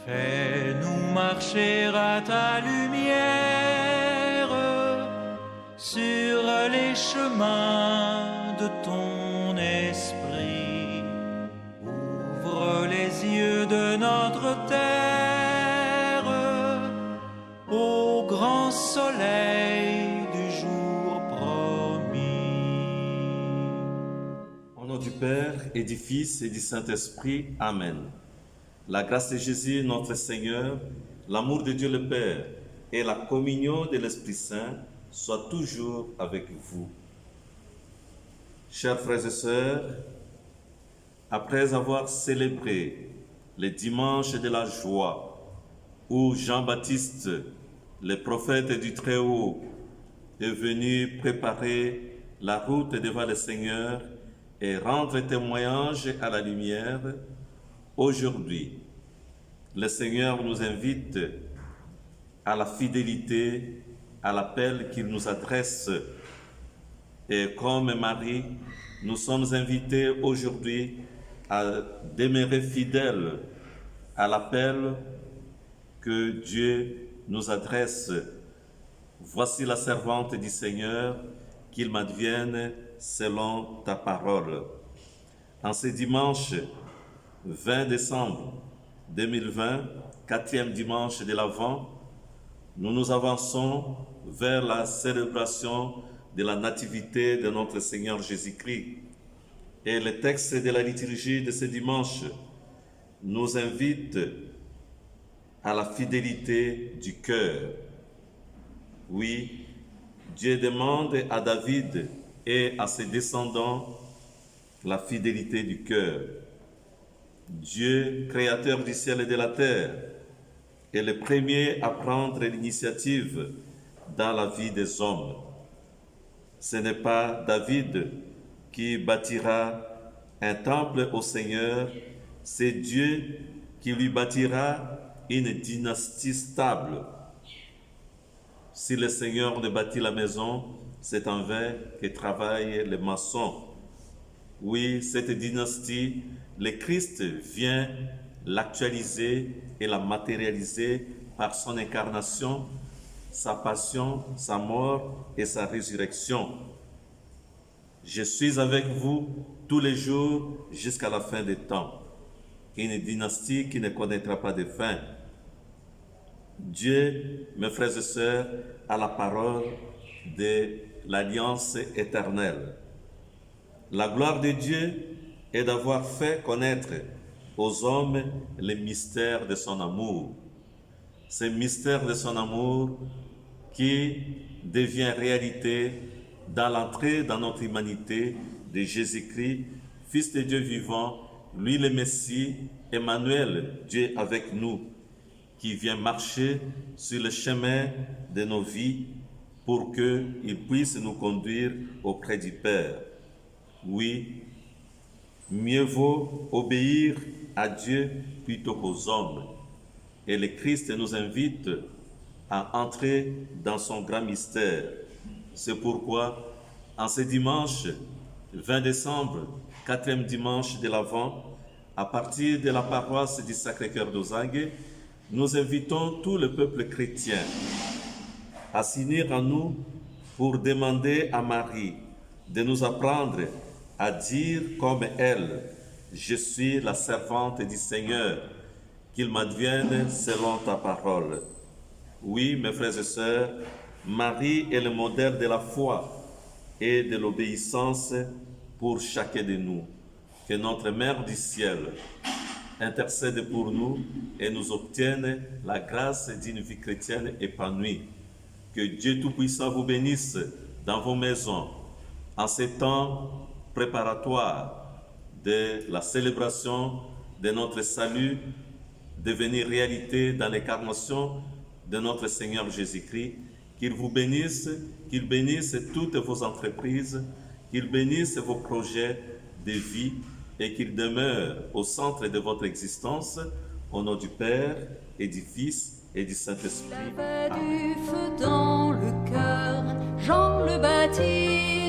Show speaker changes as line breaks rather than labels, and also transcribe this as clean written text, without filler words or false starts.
Fais-nous marcher à ta lumière sur les chemins de ton esprit. Ouvre les yeux de notre terre au grand soleil du jour promis.
Au nom du Père et du Fils et du Saint-Esprit, Amen. La grâce de Jésus, notre Seigneur, l'amour de Dieu le Père et la communion de l'Esprit Saint soient toujours avec vous. Chers frères et sœurs, après avoir célébré le dimanche de la joie où Jean-Baptiste, le prophète du Très-Haut, est venu préparer la route devant le Seigneur et rendre témoignage à la lumière, aujourd'hui, le Seigneur nous invite à la fidélité, à l'appel qu'il nous adresse. Et comme Marie, nous sommes invités aujourd'hui à demeurer fidèles à l'appel que Dieu nous adresse. Voici la servante du Seigneur, qu'il m'advienne selon ta parole. En ce dimanche 20 décembre 2020, quatrième dimanche de l'Avent, nous nous avançons vers la célébration de la nativité de notre Seigneur Jésus-Christ. Et le texte de la liturgie de ce dimanche nous invite à la fidélité du cœur. Oui, Dieu demande à David et à ses descendants la fidélité du cœur. Dieu, créateur du ciel et de la terre, est le premier à prendre l'initiative dans la vie des hommes. Ce n'est pas David qui bâtira un temple au Seigneur, c'est Dieu qui lui bâtira une dynastie stable. Si le Seigneur ne bâtit la maison, c'est en vain que travaillent les maçons. Oui, cette dynastie, le Christ vient l'actualiser et la matérialiser par son incarnation, sa passion, sa mort et sa résurrection. Je suis avec vous tous les jours jusqu'à la fin des temps. Une dynastie qui ne connaîtra pas de fin. Dieu, mes frères et sœurs, a la parole de l'alliance éternelle. La gloire de Dieu est d'avoir fait connaître aux hommes les mystères de son amour. Ces mystères de son amour qui devient réalité dans l'entrée dans notre humanité de Jésus-Christ, Fils de Dieu vivant, lui le Messie, Emmanuel, Dieu avec nous, qui vient marcher sur le chemin de nos vies pour qu'il puisse nous conduire auprès du Père. Oui, mieux vaut obéir à Dieu plutôt qu'aux hommes. Et le Christ nous invite à entrer dans son grand mystère. C'est pourquoi, en ce dimanche 20 décembre, quatrième dimanche de l'Avent, à partir de la paroisse du Sacré-Cœur d'Osangue, nous invitons tout le peuple chrétien à s'unir à nous pour demander à Marie de nous apprendre à dire comme elle, « Je suis la servante du Seigneur, qu'il m'advienne selon ta parole. » Oui, mes frères et sœurs, Marie est le modèle de la foi et de l'obéissance pour chacun de nous. Que notre Mère du ciel intercède pour nous et nous obtienne la grâce d'une vie chrétienne épanouie. Que Dieu Tout-Puissant vous bénisse dans vos maisons en ces temps préparatoires de la célébration de notre salut devenir réalité dans l'incarnation de notre Seigneur Jésus-Christ. Qu'il vous bénisse, qu'il bénisse toutes vos entreprises, qu'il bénisse vos projets de vie et qu'il demeure au centre de votre existence, au nom du Père et du Fils et du Saint-Esprit.
Il avait du feu dans le cœur, Jean le Baptiste.